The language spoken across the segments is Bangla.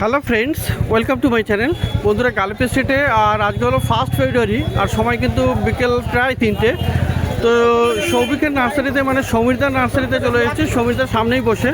Hello friends, welcome to my channel. বন্ধুরা, গালিপি স্ট্রিটে আর আজকে হলো 1 ফেব্রুয়ারি আর সময় কিন্তু বিকেল প্রায় 3টে। তো সৌভিকের নার্সারিতে মানে সমীরদার নার্সারিতে চলে এসেছি। সমীরদার সামনেই বসে।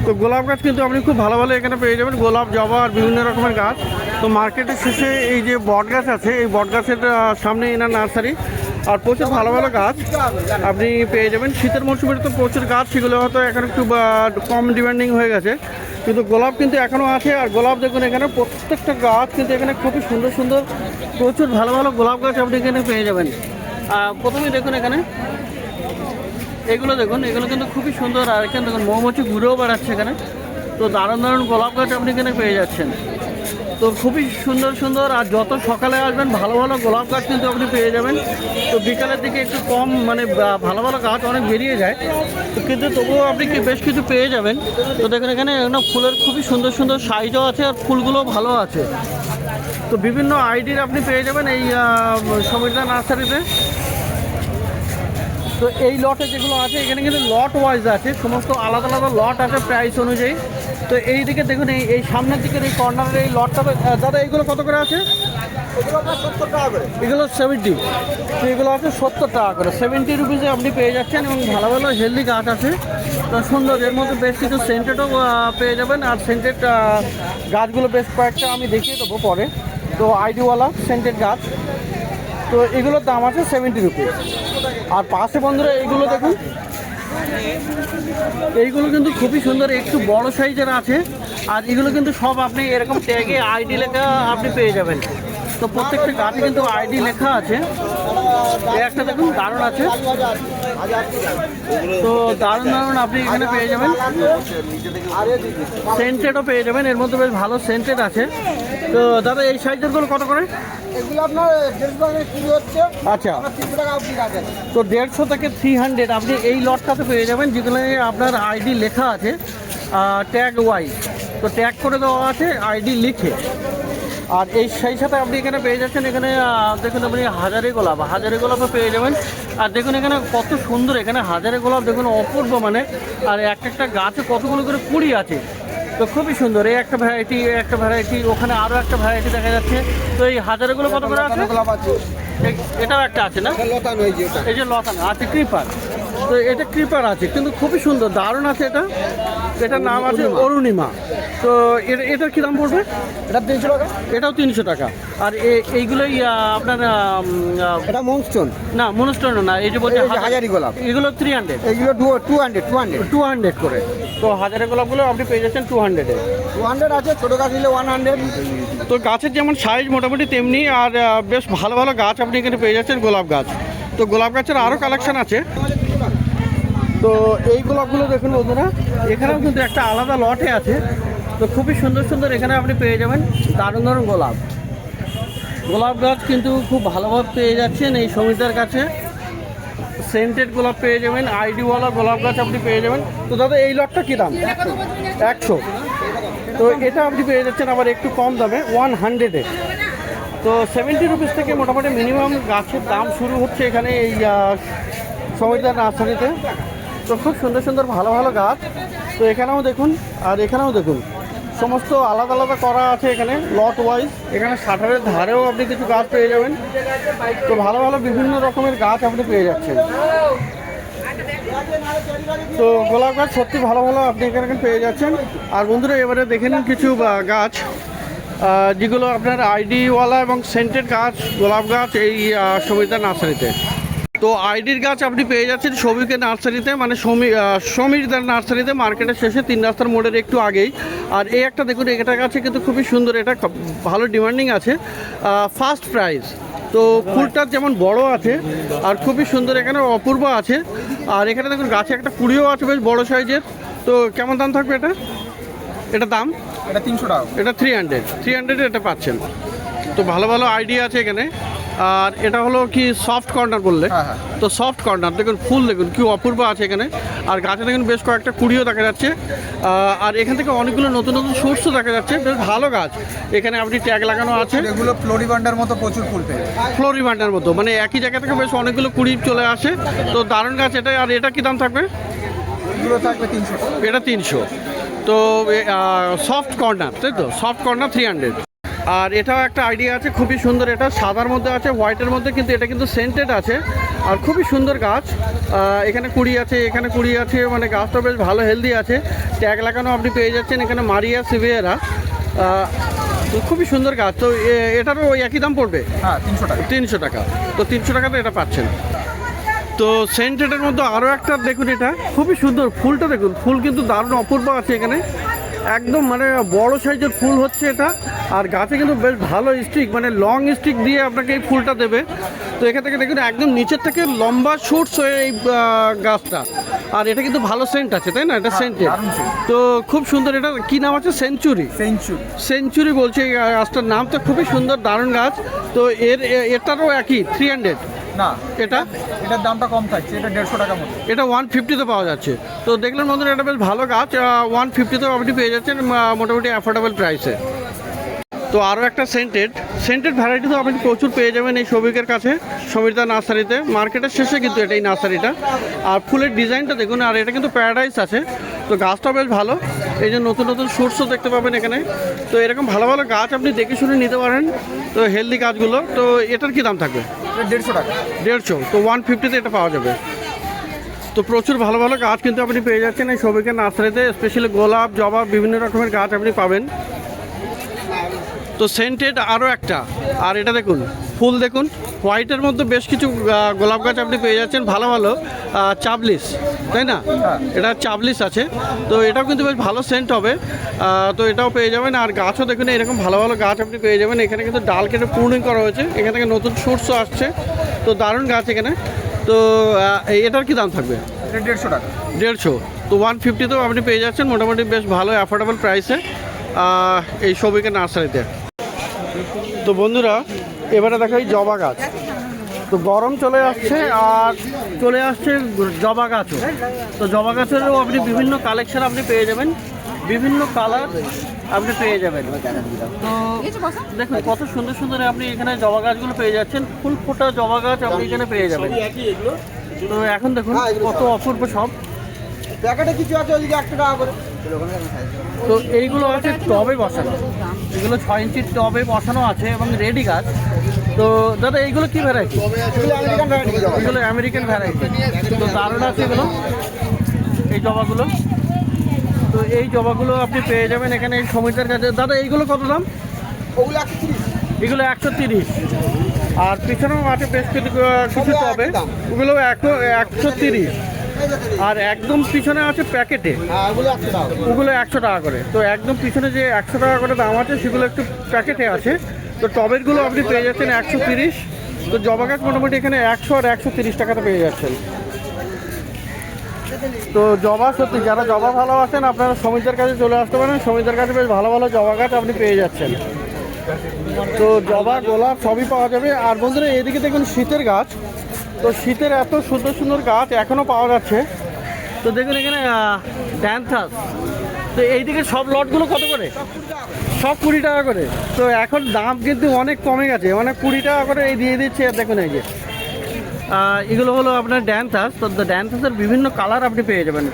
তো গোলাপ গাছ কিন্তু আপনি খুব ভালো ভালো এখানে পেয়ে যাবেন, গোলাপ, জবা আর বিভিন্ন রকমের গাছ। তো মার্কেটের শেষে এই যে বট গাছ আছে, এই বট গাছের সামনে এনার নার্সারি আর প্রচুর ভালো ভালো গাছ আপনি পেয়ে যাবেন। শীতের মরশুমে তো প্রচুর গাছ, সেগুলো হয়তো এখন একটু কম ডিমান্ডিং হয়ে গেছে, কিন্তু গোলাপ কিন্তু এখনও আছে। আর গোলাপ দেখুন, এখানে প্রত্যেকটা গাছ কিন্তু এখানে খুবই সুন্দর সুন্দর, প্রচুর ভালো ভালো গোলাপ গাছ আপনি এখানে পেয়ে যাবেন। প্রথমেই দেখুন এখানে এগুলো দেখুন, এগুলো কিন্তু খুবই সুন্দর। আর এখানে দেখুন মৌমাছি ঘুরেও বেড়াচ্ছে এখানে। তো দারুণ দারুণ গোলাপ গাছ আপনি এখানে পেয়ে যাচ্ছেন। তো খুবই সুন্দর সুন্দর, আর যত সকালে আসবেন ভালো ভালো গোলাপ গাছ কিন্তু আপনি পেয়ে যাবেন। তো বিকালের দিকে একটু কম, মানে ভালো ভালো গাছ অনেক বেরিয়ে যায়, কিন্তু তবুও আপনি বেশ কিছু পেয়ে যাবেন। তো দেখুন এখানে ফুলের খুবই সুন্দর সুন্দর সাইজও আছে আর ফুলগুলো ভালো আছে। তো বিভিন্ন আইডির আপনি পেয়ে যাবেন এই সমীরদা নার্সারিতে। তো এই লটে যেগুলো আছে এখানে কিন্তু লট ওয়াইজ আছে, সমস্ত আলাদা আলাদা লট আছে প্রাইস অনুযায়ী। তো এই দিকে দেখুন, এই সামনের দিকের এই কর্নারের এই লটটা, দাদা এইগুলো কত করে আছে? এগুলো 70, তো এগুলো আছে 70 টাকা করে। 70 রুপিসে আপনি পেয়ে যাচ্ছেন এবং ভালো ভালো হেলদি গাছ আছে। তো সুন্দর, এর মধ্যে বেশ কিছু সেন্টেডও পেয়ে যাবেন। আর সেন্টেড গাছগুলো বেশ কয়েকটা আমি দেখিয়ে দেবো পরে। তো আইডিওয়ালা সেন্টেড গাছ, তো এগুলোর দাম আছে 70 রুপিস। আর পাশে বন্ধুরা এইগুলো দেখুন, এইগুলো কিন্তু খুবই সুন্দর, একটু বড় সাইজের আছে। আর এগুলো কিন্তু সব আপনি এরকম ট্যাগে আইডি লেখা আপনি পেয়ে যাবেন। তো প্রত্যেকটা গাছে কিন্তু আইডি লেখা আছে। একটা দেখুন দারুণ আছে, তো দারুণ দারুণ আপনি এখানে পেয়ে যাবেন। সেন্টেডও পেয়ে যাবেন, এর মধ্যে বেশ ভালো সেন্টেড আছে। তো দাদা এই সাইজেরগুলো কত করে? এগুলো আপনার 150 টাকা কিলো হচ্ছে। আচ্ছা, 300 টাকা আপনি রাখেন। তো 150 থেকে 300 আপনি এই লটটাতে পেয়ে যাবেন, যেগুলো আপনার আইডি লেখা আছে ট্যাগ ওয়াইজ। তো ট্যাগ করে দেওয়া আছে আইডি লিখে। আর এই সেই সাথে আপনি এখানে পেয়ে যাচ্ছেন, এখানে দেখুন আপনি হাজারি গোলাপও পেয়ে যাবেন। আর দেখুন এখানে কত সুন্দর, এখানে হাজারি গোলাপ দেখুন অপূর্ব, মানে আর একটা গাছে কতগুলো করে কুড়ি আছে। তো খুবই সুন্দর, এই একটা ভ্যারাইটি, ওখানে আরও একটা ভ্যারাইটি দেখা যাচ্ছে। তো এই হাজারিগুলো কত করে আছে? গোলাপ আছে, এটাও একটা আছে না? লতানো এই যে ওটা। এই যে লতানো আছে, ক্রিপার। তো এটা ক্রিপার আছে, কিন্তু খুবই সুন্দর, দারুণ আছে এটা। এটার নাম আছে অরুণিমা। তো এটার কী দাম পড়বে? এটা 300 টাকা। এটাও 300 টাকা। আর এইগুলোই আপনার এটা মনস্টোন না, মনস্টোন না, এই যে বলছে হাজারি গোলাপ, এগুলো 300, এইগুলো 200 করে। তো হাজারি গোলাপগুলো আপনি পেয়ে যাচ্ছেন 200-এ। 200 আছে, ছোটো গাছ নিলে 100। তো গাছের যেমন সাইজ মোটামুটি তেমনি, আর বেশ ভালো ভালো গাছ আপনি এখানে পেয়ে যাচ্ছেন, গোলাপ গাছ। তো গোলাপ গাছের আরও কালেকশন আছে। তো এই গোলাপগুলো দেখুন বন্ধুরা, এখানেও কিন্তু একটা আলাদা লটে আছে। তো খুবই সুন্দর সুন্দর এখানে আপনি পেয়ে যাবেন দারুণ দারুণ গোলাপ গাছ কিন্তু খুব ভালোভাবে পেয়ে যাচ্ছেন এই সমীরদার কাছে। সেন্টেড গোলাপ পেয়ে যাবেন, আইডিওয়ালা গোলাপ গাছ আপনি পেয়ে যাবেন। তো দাদা এই লটটা কী দাম? 100। তো এটা আপনি পেয়ে যাচ্ছেন আবার একটু কম দামে 100-এ। তো 70 রুপিস থেকে মোটামুটি মিনিমাম গাছের দাম শুরু হচ্ছে এখানে এই সমীরদার নার্সারিতে। তো খুব সুন্দর সুন্দর ভালো ভালো গাছ। তো এখানেও দেখুন, আর এখানেও দেখুন, সমস্ত আলাদা আলাদা করা আছে এখানে লট ওয়াইজ। এখানে শাটারের ধারেও আপনি কিছু গাছ পেয়ে যাবেন। তো ভালো ভালো বিভিন্ন রকমের গাছ আপনি পেয়ে যাচ্ছেন। তো গোলাপ গাছ সত্যি ভালো ভালো আপনি এখানে পেয়ে যাচ্ছেন। আর বন্ধুরা, এবারে দেখে নিন কিছু গাছ যেগুলো আপনার আইডিওয়ালা এবং সেন্টেড গাছ, গোলাপ গাছ এই সমীরদার নার্সারিতে। তো আইডির গাছ আপনি পেয়ে যাচ্ছেন সৌভিকের নার্সারিতে, মানে সমীরদার নার্সারিতে, মার্কেটের শেষে 3 রাস্তার মোড়ের একটু আগেই। আর এই একটা দেখুন, এটার কাছে কিন্তু খুবই সুন্দর, এটা ভালো ডিমান্ডিং আছে, ফার্স্ট প্রাইস। তো ফুলটার যেমন বড় আছে আর খুবই সুন্দর, এখানে অপূর্ব আছে। আর এখানে দেখুন গাছে একটা কুড়িও আছে বেশ বড় সাইজের। তো কেমন দাম থাকবে এটা দাম? এটা 300 টাকা। এটা 300 এটা পাচ্ছেন। তো ভালো ভালো আইডিয়া আছে এখানে। আর এটা হলো কি সফট কর্নার বললে? হ্যাঁ। তো সফট কর্নার দেখুন, ফুল দেখুন কি অপূর্ব আছে এখানে। আর গাছে দেখুন বেশ কয়েকটা কুড়িও দেখা যাচ্ছে। আর এখান থেকে অনেকগুলো নতুন নতুন সোর্সও দেখা যাচ্ছে, বেশ ভালো গাছ। এখানে আপনি ট্যাগ লাগানো আছে, এগুলো ফ্লোরিবান্ডার মতো প্রচুর ফুল পেয়ে, ফ্লোরিবান্ডার মতো, মানে একই জায়গা থেকে বেশ অনেকগুলো কুড়ি চলে আসে। তো দারুণ গাছ এটা। আর এটা কী দাম থাকবে? এগুলো থাকবে 300 টাকা। এটা 300। তো সফট কর্নার, তাই তো? Soft corner 300। আর এটাও একটা আইডিয়া আছে, খুবই সুন্দর। এটা সাদার মধ্যে আছে, হোয়াইটের মধ্যে, কিন্তু এটা কিন্তু সেন্টেড আছে আর খুবই সুন্দর গাছ। এখানে কুড়ি আছে, এখানে কুড়ি আছে, মানে গাছটা বেশ ভালো হেলদি আছে। ট্যাগ লাগানো আপনি পেয়ে যাচ্ছেন এখানে, মারিয়া সিভিয়েরা। তো খুবই সুন্দর গাছ। তো এটারও ওই একই দাম পড়বে? হ্যাঁ, 300 টাকা। 300 টাকা। তো 300 টাকাতে এটা পাচ্ছেন। তো সেন্টেডের মধ্যে আরও একটা দেখুন, এটা খুবই সুন্দর। ফুলটা দেখুন, ফুল কিন্তু দারুণ অপূর্ব আছে এখানে, একদম মানে বড় সাইজের ফুল হচ্ছে এটা। আর গাছে কিন্তু বেশ ভালো স্টিক, মানে লং স্টিক দিয়ে আপনাকে এই ফুলটা দেবে। তো এখান থেকে দেখুন একদম নিচের থেকে লম্বা শুটস হয়ে এই গাছটা। আর এটা কিন্তু ভালো সেন্ট আছে, তাই না? এটা সেন্টেড। দারুণ scent। তো খুব সুন্দর। এটা কি নাম আছে? সেঞ্চুরি। সেঞ্চুরি বলছে এই গাছটার নাম। তো খুবই সুন্দর, দারুণ গাছ। তো এটারও একই 300? না, এটার দামটা কম থাকছে, এটা 150 টাকা মতো। এটা 150-তে পাওয়া যাচ্ছে। তো দেখলেন বন্ধুরা, এটা বেশ ভালো গাছ। 150-তেও আপনি পেয়ে যাচ্ছেন মোটামুটি অ্যাফোর্ডেবল প্রাইসে। তো আরও একটা সেন্টেড ভ্যারাইটি তো আপনি প্রচুর পেয়ে যাবেন এই সৌভিকের কাছে, সমীরদা নার্সারিতে। মার্কেটের শেষে কিন্তু এটাই নার্সারিটা। আর ফুলের ডিজাইনটা দেখুন, আর এটা কিন্তু প্যারাডাইস আছে। তো গাছটা বেশ ভালো, এই যে নতুন নতুন শুটসও দেখতে পাবেন এখানে। তো এরকম ভালো ভালো গাছ আপনি দেখে শুনে নিতে পারেন, তো হেলদি গাছগুলো। তো এটার কি দাম থাকবে? 150 টাকা। 150। তো 150-তে এটা পাওয়া যাবে। তো প্রচুর ভালো ভালো গাছ কিন্তু আপনি পেয়ে যাচ্ছেন এই সৌভিকের নার্সারিতে। স্পেশালি গোলাপ, জবা, বিভিন্ন রকমের গাছ আপনি পাবেন। তো সেন্টেড আরও একটা। আর এটা দেখুন, ফুল দেখুন, হোয়াইটের মধ্যে বেশ কিছু গোলাপ গাছ আপনি পেয়ে যাচ্ছেন, ভালো ভালো চাবলিস, তাই না? এটা চাবলিস আছে। তো এটাও কিন্তু বেশ ভালো সেন্ট হবে। তো এটাও পেয়ে যাবেন। আর গাছও দেখুন, এরকম ভালো ভালো গাছ আপনি পেয়ে যাবেন। এখানে কিন্তু ডাল কেটে প্রুনিং করা হয়েছে, এখান থেকে নতুন শুটসও আসছে। তো দারুণ গাছ এখানে। তো এটার কি দাম থাকবে? এটা 150 টাকা। 150। তো 150-তেও আপনি পেয়ে যাচ্ছেন মোটামুটি বেশ ভালো অ্যাফোর্ডেবল প্রাইসে এই সৌভিকের নার্সারিতে। তো বন্ধুরা, এবারে দেখাই জবা গাছ। তো গরম চলে আসছে আর চলে আসছে জবা গাছও। তো জবা গাছেরও আপনি বিভিন্ন কালেকশন আপনি পেয়ে যাবেন, বিভিন্ন কালার আপনি পেয়ে যাবেন। তো দেখুন কত সুন্দর সুন্দর আপনি এখানে জবা গাছগুলো পেয়ে যাচ্ছেন, ফুল ফোটা জবা গাছ আপনি এখানে পেয়ে যাবেন। তো এখন দেখুন কত অপূর্ব সব। প্যাকেটে কিছু আছে, ওইদিকে 1 টাকা করে। তো এইগুলো আছে টবে বসানো, এগুলো 6 ইঞ্চির টবে বসানো আছে এবং রেডি গাছ। তো দাদা এইগুলো কি ভ্যারাইটি? এগুলো আমেরিকান ভ্যারাইটি। তো দারুণ আছে এগুলো, এই জবাগুলো। তো এই জবাগুলো আপনি পেয়ে যাবেন এখানে এই সমীরদার কাছে। দাদা এইগুলো কত দাম? ওগুলো 130। এগুলো 130। আর পিছনেও আছে বেশ কিছু টবে, ওগুলো 130। আর একদম পিছনে আছে প্যাকেটে, ওগুলো 100 টাকা করে। তো একদম পিছনে যে 100 টাকা করে দাম আছে সেগুলো একটু প্যাকেটে আছে। তো টবেরগুলো আপনি পেয়ে যাচ্ছেন 130। তো জবা গাছ মোটামুটি এখানে 100 আর 130 টাকাতে পেয়ে যাচ্ছেন। তো জবা সত্যি, যারা জবা ভালোবাসেন আপনারা সমীরদার কাছে চলে আসতে পারেন। সমীরদার কাছে বেশ ভালো ভালো জবা গাছ আপনি পেয়ে যাচ্ছেন। তো জবা, গোলাপ সবই পাওয়া যাবে। আর বন্ধুরা এদিকে দেখুন শীতের গাছ। তো শীতের এত সুন্দর সুন্দর গাছ এখনও পাওয়া যাচ্ছে। তো দেখুন এখানে ড্যান্থাস। তো এইদিকে সব লটগুলো কত করে? সব 20 টাকা করে। তো এখন দাম কিন্তু অনেক কমে গেছে, মানে 20 টাকা করে এই দিয়ে দিচ্ছে। দেখুন এই যে এগুলো হলো আপনার ড্যান্থাস। তো ড্যান্থাসের বিভিন্ন কালার আপনি পেয়ে যাবেন,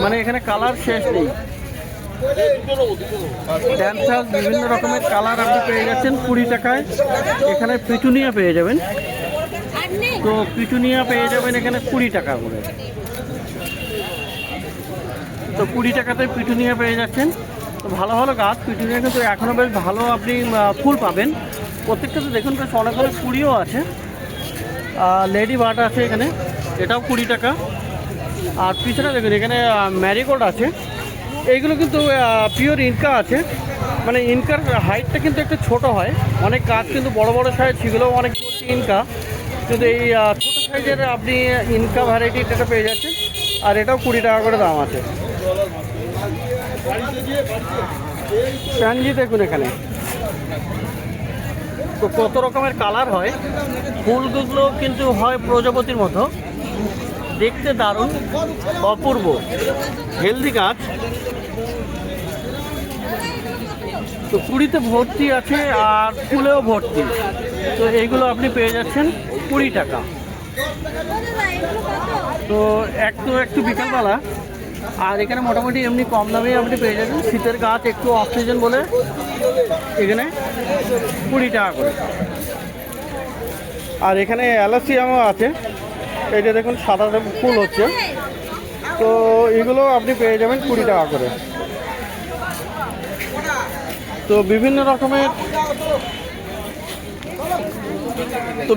মানে এখানে কালার শেষ নেই। ড্যান্থাস বিভিন্ন রকমের কালার আপনি পেয়ে যাচ্ছেন 20 টাকায়। এখানে পিটুনিয়া পেয়ে যাবেন। তো পিটুনিয়া পেয়ে যাবেন এখানে 20 টাকা করে। তো 20 টাকাতে পিটুনিয়া পেয়ে যাচ্ছেন। তো ভালো ভালো গাছ পিটুনিয়া কিন্তু এখনও বেশ ভালো আপনি ফুল পাবেন প্রত্যেকটাতে। দেখুন বেশ অনেক অনেক কুড়িও আছে। লেডি বার্ড আছে এখানে, এটাও 20 টাকা। আর পিছনে দেখুন এখানে ম্যারিগোল্ড আছে। এইগুলো কিন্তু পিওর ইনকা আছে, মানে ইনকার হাইটটা কিন্তু একটু ছোট হয়। অনেক গাছ কিন্তু বড় বড় সাইজ, সেগুলোও অনেক ইনকা। কিন্তু এই ছোটো সাইজের আপনি ইনকা ভ্যারাইটিটা পেয়ে যাচ্ছেন। আর এটাও 20 টাকা করে দাম আছে। প্যানজি দেখুন এখানে তো কত রকমের কালার হয়। ফুলগুলো কিন্তু হয় প্রজাপতির মতো, দেখতে দারুণ অপূর্ব হেলদি গাছ। তো কুড়িতে ভর্তি আছে আর ফুলেও ভর্তি। তো এইগুলো আপনি পেয়ে যাচ্ছেন 20 টাকা। তো একটু বিকালবেলা আর এখানে মোটামুটি এমনি কম দামে আপনি পেয়ে যাবেন শীতের গাছ, একটু অক্সিজেন বলে এখানে 20 টাকা করে। আর এখানে অ্যালাসিয়ামও আছে, এই যে দেখুন সাদা ফুল হচ্ছে, তো এগুলো আপনি পেয়ে যাবেন 20 টাকা করে। তো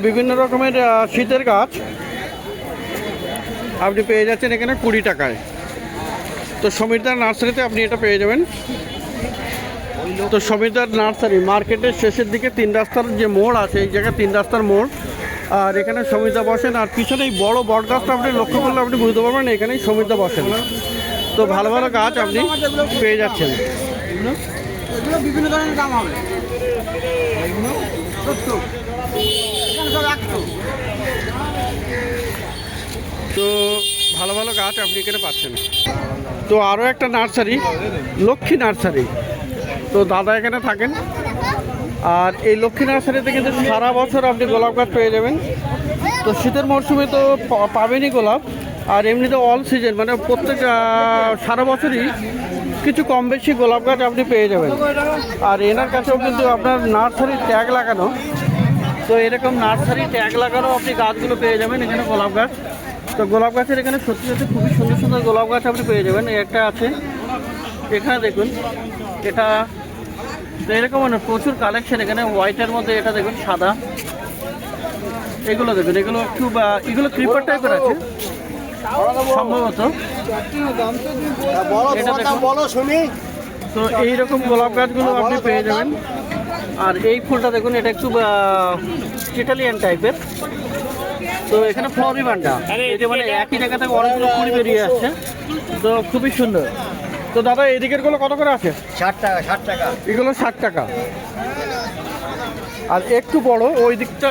বিভিন্ন রকমের শীতের গাছ আপনি পেয়ে যাচ্ছেন এখানে 20 টাকায়। তো সমীরদার নার্সারিতে আপনি এটা পেয়ে যাবেন। তো সমীরদার নার্সারি মার্কেটের শেষের দিকে 3 রাস্তার যে মোড় আছে, এই জায়গায় 3 রাস্তার মোড়, আর এখানে সমীরদা বসেন। আর পিছনে এই বড় বট গাছটা আপনি লক্ষ্য করলে আপনি বুঝতে পারবেন এখানেই সমীরদা বসেন। তো ভালো ভালো গাছ আপনি পেয়ে যাচ্ছেন। এগুলো বিভিন্ন ধরনের দাম হবে। এগুলো 70, এখানে সব 100। তো ভালো ভালো গাছ আপনি এখানে পাচ্ছেন। তো আরও একটা নার্সারি, লক্ষ্মী নার্সারি। তো দাদা এখানে থাকেন। আর এই লক্ষ্মী নার্সারিতে কিন্তু সারা বছর আপনি গোলাপ গাছ পেয়ে যাবেন। তো শীতের মরশুমে তো পাবেনই গোলাপ, আর এমনিতে অল সিজন মানে প্রত্যেক সারা বছরই কিছু কম বেশি গোলাপ গাছ আপনি পেয়ে যাবেন। আর এনার কাছেও কিন্তু আপনার নার্সারি ট্যাগ লাগানো, তো এরকম নার্সারি ট্যাগ লাগানো আপনি গাছগুলো পেয়ে যাবেন এখানে গোলাপ গাছ। তো গোলাপ গাছের এখানে সত্যি সত্যি খুবই সুন্দর সুন্দর গোলাপ গাছ আপনি পেয়ে যাবেন। একটা আছে এখানে দেখুন, এটা তো এরকম মানে প্রচুর কালেকশন এখানে। হোয়াইটের মধ্যে এটা দেখুন সাদা, এগুলো দেখুন, এগুলো একটু এগুলো ক্রিপার টাইপের আছে সম্ভবত। এটা দেখুন। তো এইরকম গোলাপ গাছগুলো আপনি পেয়ে যাবেন। আর এই ফুলটা দেখুন, এটা একটু ইটালিয়ান টাইপের। তো এখানে ফ্লোরিবান্ডা, এটা মানে একই জায়গা থেকে অনেকগুলো ফুল বেরিয়ে আসছে, তো খুবই সুন্দর। তো দাদা এদিকের গুলো কত করে আছে? 60 টাকা, 60 টাকা। এগুলো 60 টাকা। আর একটু বড় ওই দিকটা,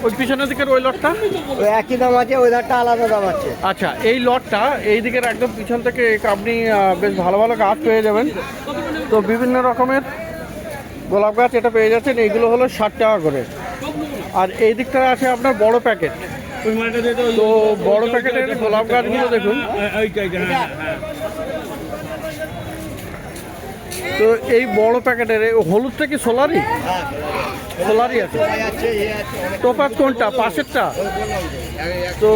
ওই পিছনের দিকের ওই লটটা ওই একই দাম আছে, ওই ধারটা আলাদা দাম আছে। আচ্ছা, এই লটটা এই দিকের একদম পিছন থেকে আপনি বেশ ভালো ভালো গাছ পেয়ে যাবেন। তো বিভিন্ন রকমের গোলাপ গাছ এটা পেয়ে যাচ্ছেন, এইগুলো হলো 60 টাকা করে। আর এই দিকটা আছে আপনার বড় প্যাকেট। তো বড় প্যাকেটের গোলাপ গাছগুলো দেখুন। তো এই বড় প্যাকেটের হলুদটা কি সোলারি? সোলারি আছে। টোপাজ কোনটা? পাশেরটা? তো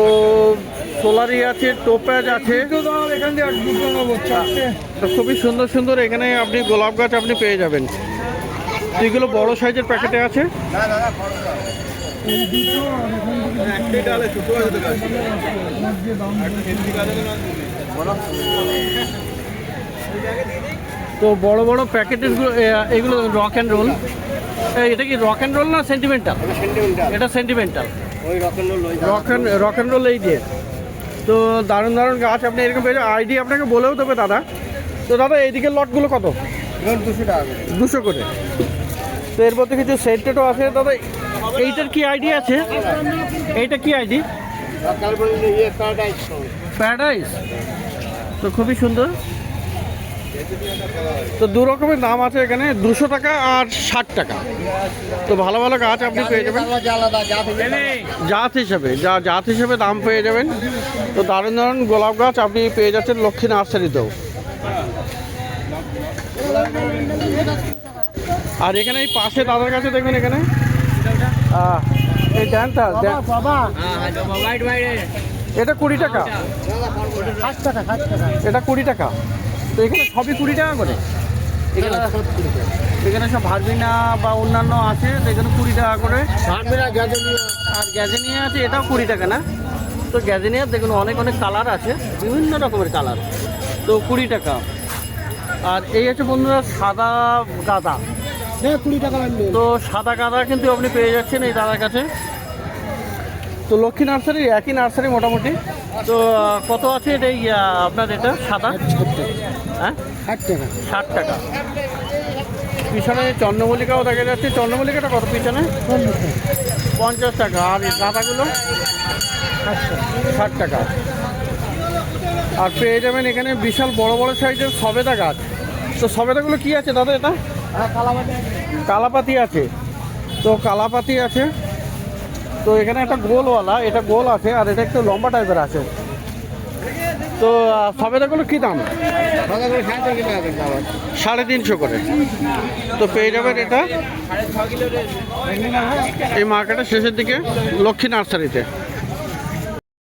সোলারি আছে, টোপাজ আছে। তো খুবই সুন্দর সুন্দর এখানে আপনি গোলাপ গাছ আপনি পেয়ে যাবেন। তো এগুলো বড় সাইজের প্যাকেটে আছে। তো বড় বড় প্যাকেটের এগুলো রক অ্যান্ড রোল। এটা কি রক অ্যান্ড রোল না সেন্টিমেন্টাল? এটা সেন্টিমেন্টাল। রক অ্যান্ড রোল এই দিয়ে। তো দারুণ দারুণ গাছ আপনি এরকম পেয়ে যাবেন। আইডি আপনাকে বলেও দেবে দাদা। তো দাদা এইদিকের লটগুলো কত? 200 টাকা, 200 করে। তো এর মধ্যে কিছু সেন্টেডও আছে দাদা। এইটার কি আইডি আছে? এইটা কি আইডি? প্যারাডাইস। তো খুবই সুন্দর। তো দু রকমের দাম আছে এখানে, 200 টাকা আর 60 টাকা। তো ভালো ভালো গাছ আপনি পেয়ে যাবেন জাত হিসেবে দাম পেয়ে যাবেন। তো দারুণ দারুণ গোলাপ গাছ আপনি পেয়ে যাচ্ছেন লক্ষ্মী নার্সারিতেও। আর এখানে এই পাশে দাদার কাছে দেখবেন, এখানে এই ড্যানটা এটা 20 টাকা। এটা 20 টাকা। তো এখানে সবই 20 টাকা করে। এখানে সব ভার্জিনা বা অন্যান্য আছে, এখানে 20 টাকা করে। আর গ্যাজেনিয়া আছে, এটাও 20 টাকা না? তো গ্যাজেনিয়ার দেখুন অনেক অনেক কালার আছে, বিভিন্ন রকমের কালার। তো 20 টাকা। আর এই আছে বন্ধুরা সাদা গাঁদা, 20 টাকা। তো সাদা গাঁদা কিন্তু আপনি পেয়ে যাচ্ছেন এই দাদার কাছে। তো লক্ষ্মী নার্সারি একই নার্সারি মোটামুটি। তো কত আছে এটা আপনার এটা সাদা? হ্যাঁ 60 টাকা। পিছনে চন্দ্রমল্লিকাও দেখা যাচ্ছে। চন্দ্রমল্লিকাটা কত পিছনে? 50 টাকা। আর এই গাঁদাগুলো 60 টাকা। আর পেয়ে যাবেন এখানে বিশাল বড় বড় সাইজের সবেদা গাছ। তো সবেদাগুলো কি আছে দাদা? এটা কালাপাতি আছে। তো কালাপাতি আছে। তো এখানে একটা গোলওয়ালা, এটা গোল আছে, আর এটা একটু লম্বা টাইপের আছে। তো সবেদাগুলো কী দাম? বাঁধাকপি 350 টাকা দাম আছে। 350 করে। তো পেয়ে যাবেন এটা এই মার্কেটের শেষের দিকে লক্ষ্মী নার্সারিতে।